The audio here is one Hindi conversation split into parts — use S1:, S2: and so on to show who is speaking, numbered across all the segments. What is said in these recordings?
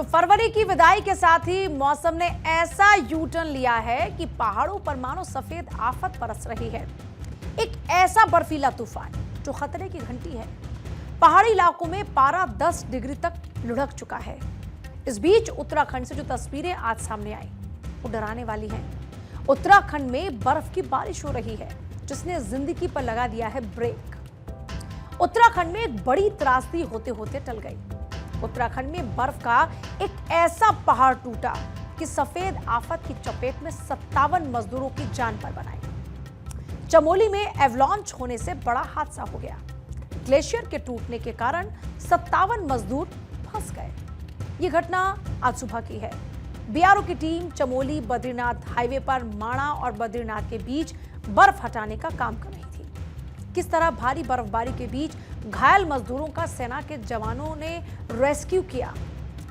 S1: तो फरवरी की विदाई के साथ ही मौसम ने ऐसा यू टर्न लिया है कि पहाड़ों पर मानो सफेद आफत बरस रही है। एक ऐसा बर्फीला तूफान जो खतरे की घंटी है। पहाड़ी इलाकों में पारा 10 डिग्री तक लुढ़क चुका है। इस बीच उत्तराखंड से जो तस्वीरें आज सामने आई वो डराने वाली हैं। उत्तराखंड में बर्फ की बारिश हो रही है जिसने जिंदगी पर लगा दिया है ब्रेक। उत्तराखंड में एक बड़ी त्रासदी होते होते टल गई। उत्तराखंड में बर्फ का एक ऐसा पहाड़ टूटा कि सफेद आफत की चपेट में 57 मजदूरों की जान पर बनाई। चमोली में एवलांच होने से बड़ा हादसा हो गया। ग्लेशियर के टूटने के कारण 57 मजदूर फंस गए। ये घटना आज सुबह की है। बीआरओ की टीम चमोली बद्रीनाथ हाईवे पर माणा और बद्रीनाथ के बीच बर्फ हटाने का काम कर रही थी। किस तरह भारी बर्फबारी के बीच घायल मजदूरों का सेना के जवानों ने रेस्क्यू किया,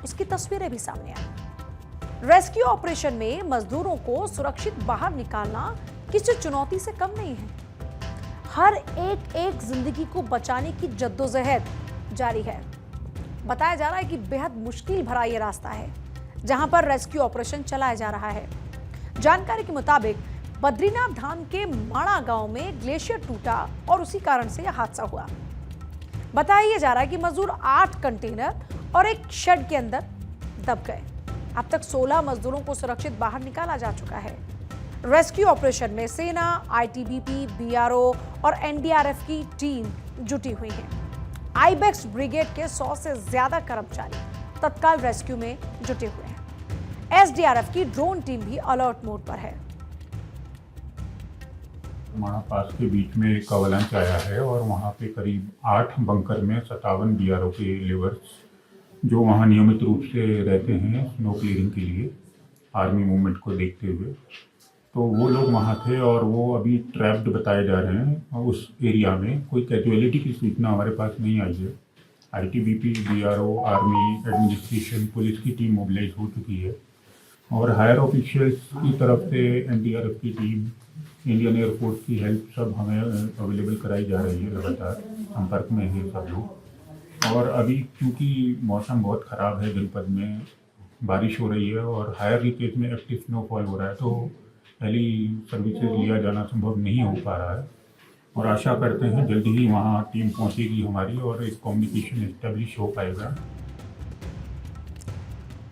S1: उसकी तस्वीरें भी सामने आई। रेस्क्यू ऑपरेशन में मजदूरों को सुरक्षित बाहर निकालना किसी चुनौती से कम नहीं है। हर एक जिंदगी को बचाने की जद्दोजहद जारी है। बताया जा रहा है कि बेहद मुश्किल भरा यह रास्ता है जहां पर रेस्क्यू ऑपरेशन चलाया जा रहा है। जानकारी के मुताबिक बद्रीनाथ धाम के माणा गांव में ग्लेशियर टूटा और उसी कारण से यह हादसा हुआ। बताया जा रहा है कि मजदूर 8 कंटेनर और एक शेड के अंदर दब गए। अब तक 16 मजदूरों को सुरक्षित बाहर निकाला जा चुका है। रेस्क्यू ऑपरेशन में सेना, आईटीबीपी, बीआरओ और एनडीआरएफ की टीम जुटी हुई है। आईबेक्स ब्रिगेड के 100 से ज्यादा कर्मचारी तत्काल रेस्क्यू में जुटे हुए हैं। एसडीआरएफ की ड्रोन टीम भी अलर्ट मोड पर है।
S2: माणा पास के बीच में एक अवलांच आया है और वहाँ पे करीब 8 बंकर में 57 बीआरओ के लेबर्स जो वहाँ नियमित रूप से रहते हैं स्नो क्लियरिंग के लिए आर्मी मूवमेंट को देखते हुए, तो वो लोग वहाँ थे और वो अभी ट्रैप्ड बताए जा रहे हैं। उस एरिया में कोई कैजुअलिटी की सूचना हमारे पास नहीं आई है। ITBP, BRO, army, administration, police की टीम मोबिलाइज हो चुकी है और हायर ऑफिशियल्स की तरफ से एनडीआरएफ की टीम, इंडियन एयरफोर्स की हेल्प सब हमें अवेलेबल कराई जा रही है। लगातार संपर्क में है सब लोग। और अभी क्योंकि मौसम बहुत ख़राब है, जनपद में बारिश हो रही है और हायर रीचेज में एक्टिव स्नोफॉल हो रहा है, तो पहली सर्विसेज लिया जाना संभव नहीं हो पा रहा है। और आशा करते हैं जल्दी ही वहाँ टीम पहुँचेगी हमारी और एक कम्युनिकेशन एस्टेब्लिश हो पाएगा।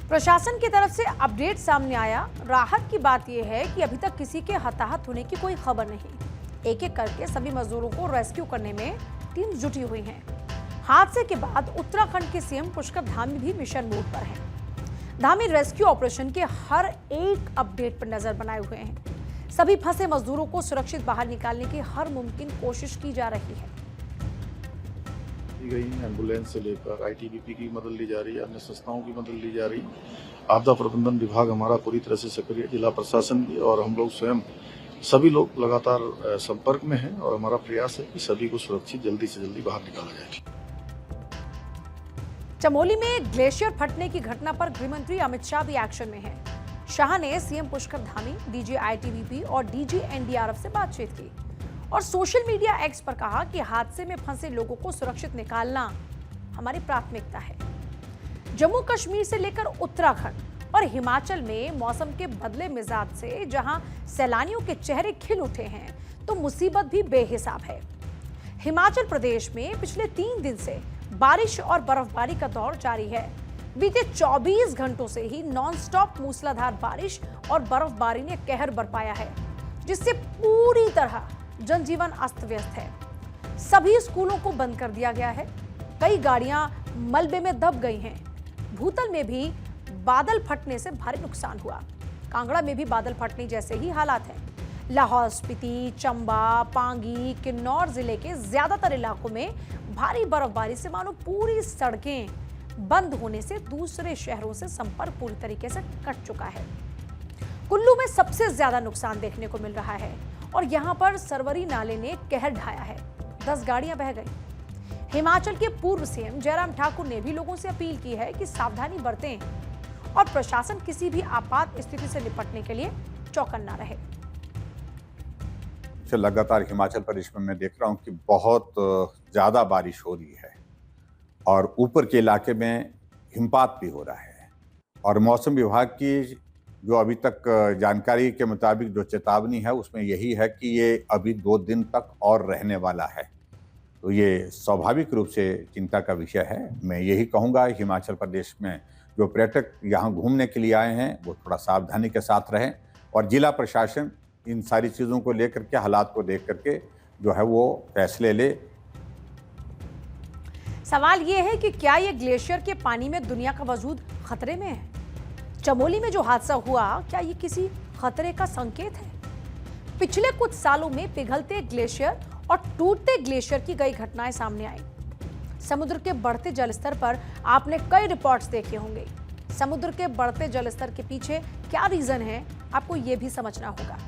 S1: प्रशासन की तरफ से अपडेट सामने आया। राहत की बात यह है कि अभी तक किसी के हताहत होने की कोई खबर नहीं। एक एक करके सभी मजदूरों को रेस्क्यू करने में टीम जुटी हुई है। हादसे के बाद उत्तराखंड के सीएम पुष्कर धामी भी मिशन मोड पर हैं। धामी रेस्क्यू ऑपरेशन के हर एक अपडेट पर नजर बनाए हुए हैं। सभी फंसे मजदूरों को सुरक्षित बाहर निकालने की हर मुमकिन कोशिश की जा रही है।
S3: गई एम्बुलेंस से लेकर आईटीबीपी की मदद ली जा रही है, अन्य संस्थाओं की मदद ली जा रही है। आपदा प्रबंधन विभाग हमारा पूरी तरह से सक्रिय, जिला प्रशासन भी और हम लोग स्वयं सभी लोग लगातार संपर्क में हैं और हमारा प्रयास है कि सभी को सुरक्षित जल्दी से जल्दी बाहर निकाला जाए।
S1: चमोली में ग्लेशियर फटने की घटना पर गृहमंत्री अमित शाह भी एक्शन में हैं। शाह ने CM Pushkar Dhami, DG ITBP और डीजी एनडीआरएफ से बातचीत की और सोशल मीडिया एक्स पर कहा कि हादसे में फंसे लोगों को सुरक्षित निकालना हमारी प्राथमिकता है। जम्मू कश्मीर से लेकर उत्तराखंड और हिमाचल में मौसम के बदले मिजाज से जहां सैलानियों के चेहरे खिल उठे हैं, तो मुसीबत भी बेहिसाब है। हिमाचल प्रदेश में पिछले 3 दिन से बारिश और बर्फबारी का दौर जारी है। बीते 24 घंटों से ही नॉनस्टॉप मूसलाधार बारिश और बर्फबारी ने कहर बरपाया है, जिससे पूरी तरह जनजीवन अस्त व्यस्त है। सभी स्कूलों को बंद कर दिया गया है। कई गाड़ियां मलबे में दब गई हैं। भूतल में भी बादल फटने से भारी नुकसान हुआ। कांगड़ा में भी बादल फटने जैसे ही हालात हैं। लाहौल स्पीति, चंबा, पांगी, किन्नौर जिले के ज्यादातर इलाकों में भारी बर्फबारी से मानो पूरी सड़कें बंद होने से दूसरे शहरों से संपर्क पूरी तरीके से कट चुका है। कुल्लू में सबसे ज्यादा नुकसान देखने को मिल रहा है और यहां पर सरवरी नाले ने कहर ढाया है। 10 गाड़ियां बह गई। हिमाचल के पूर्व सीएम जयराम ठाकुर ने भी लोगों से अपील की है कि सावधानी बरतें और प्रशासन किसी भी आपात स्थिति से निपटने के लिए चौकन्ना रहे।
S4: लगातार हिमाचल प्रदेश में मैं देख रहा हूं कि बहुत ज्यादा बारिश हो रही है और ऊपर के इलाके में हिमपात भी हो रहा है। और मौसम विभाग की जो अभी तक जानकारी के मुताबिक जो चेतावनी है उसमें यही है कि ये अभी 2 दिन तक और रहने वाला है। तो ये स्वाभाविक रूप से चिंता का विषय है। मैं यही कहूँगा हिमाचल प्रदेश में जो पर्यटक यहाँ घूमने के लिए आए हैं वो थोड़ा सावधानी के साथ रहें और जिला प्रशासन इन सारी चीज़ों को लेकर के, हालात को देख करके जो है वो फैसले ले।
S1: सवाल ये है कि क्या ये ग्लेशियर के पानी में दुनिया का वजूद खतरे में है? चमोली में जो हादसा हुआ, क्या ये किसी खतरे का संकेत है? पिछले कुछ सालों में पिघलते ग्लेशियर और टूटते ग्लेशियर की कई घटनाएं सामने आई। समुद्र के बढ़ते जलस्तर पर आपने कई रिपोर्ट्स देखे होंगे। समुद्र के बढ़ते जलस्तर के पीछे क्या रीजन है, आपको यह भी समझना होगा।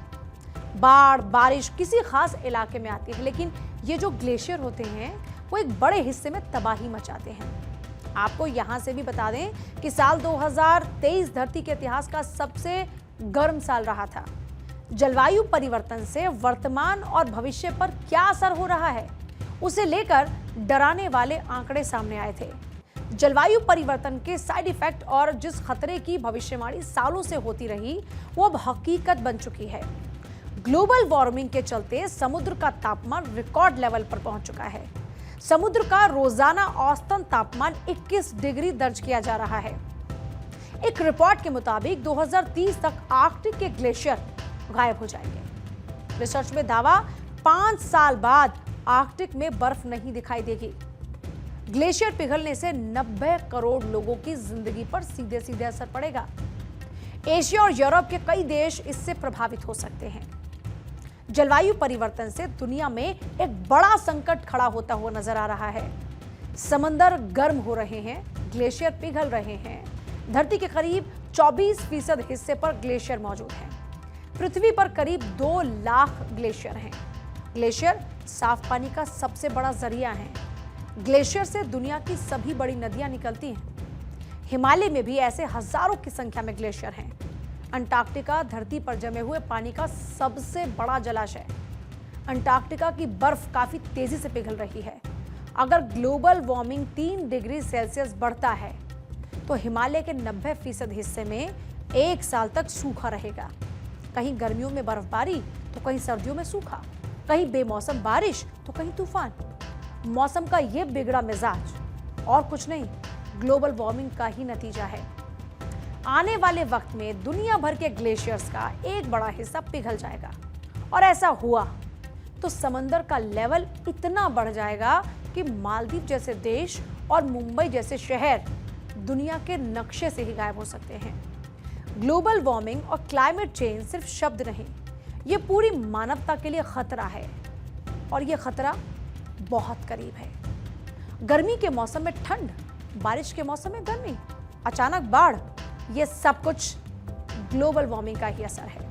S1: बाढ़, बारिश किसी खास इलाके में आती है, लेकिन ये जो ग्लेशियर होते हैं वो एक बड़े हिस्से में तबाही मचाते हैं। आपको यहां से भी बता दें कि साल 2023 धरती के इतिहास का सबसे गर्म साल रहा था। जलवायु परिवर्तन से वर्तमान और भविष्य पर क्या असर हो रहा है, उसे लेकर डराने वाले आंकड़े सामने आए थे। जलवायु परिवर्तन के साइड इफेक्ट और जिस खतरे की भविष्यवाणी सालों से होती रही, वो अब हकीकत बन चुकी है। ग्लोबल वार्मिंग के चलते समुद्र का तापमान रिकॉर्ड लेवल पर पहुंच चुका है। समुद्र का रोजाना औसतन तापमान 21 डिग्री दर्ज किया जा रहा है। एक रिपोर्ट के मुताबिक 2030 तक आर्कटिक के ग्लेशियर गायब हो जाएंगे। रिसर्च में दावा 5 साल बाद आर्कटिक में बर्फ नहीं दिखाई देगी। ग्लेशियर पिघलने से 90 करोड़ लोगों की जिंदगी पर सीधे सीधे असर पड़ेगा। एशिया और यूरोप के कई देश इससे प्रभावित हो सकते हैं। जलवायु परिवर्तन से दुनिया में एक बड़ा संकट खड़ा होता हुआ नजर आ रहा है। समंदर गर्म हो रहे हैं, ग्लेशियर पिघल रहे हैं। धरती के करीब 24% हिस्से पर ग्लेशियर मौजूद हैं। पृथ्वी पर करीब 2 लाख ग्लेशियर हैं। ग्लेशियर साफ पानी का सबसे बड़ा जरिया है। ग्लेशियर से दुनिया की सभी बड़ी नदियां निकलती हैं। हिमालय में भी ऐसे हजारों की संख्या में ग्लेशियर हैं। अंटार्कटिका धरती पर जमे हुए पानी का सबसे बड़ा जलाशय। अंटार्कटिका की बर्फ काफी तेजी से पिघल रही है। अगर ग्लोबल वार्मिंग 3 डिग्री सेल्सियस बढ़ता है तो हिमालय के 90% हिस्से में 1 साल तक सूखा रहेगा। कहीं गर्मियों में बर्फबारी तो कहीं सर्दियों में सूखा, कहीं बेमौसम बारिश तो कहीं तूफान। मौसम का ये बिगड़ा मिजाज और कुछ नहीं, ग्लोबल वार्मिंग का ही नतीजा है। आने वाले वक्त में दुनिया भर के ग्लेशियर्स का एक बड़ा हिस्सा पिघल जाएगा और ऐसा हुआ तो समंदर का लेवल इतना बढ़ जाएगा कि मालदीव जैसे देश और मुंबई जैसे शहर दुनिया के नक्शे से ही गायब हो सकते हैं। ग्लोबल वार्मिंग और क्लाइमेट चेंज सिर्फ शब्द नहीं, ये पूरी मानवता के लिए खतरा है और ये खतरा बहुत करीब है। गर्मी के मौसम में ठंड, बारिश के मौसम में गर्मी, अचानक बाढ़, ये सब कुछ ग्लोबल वार्मिंग का ही असर है।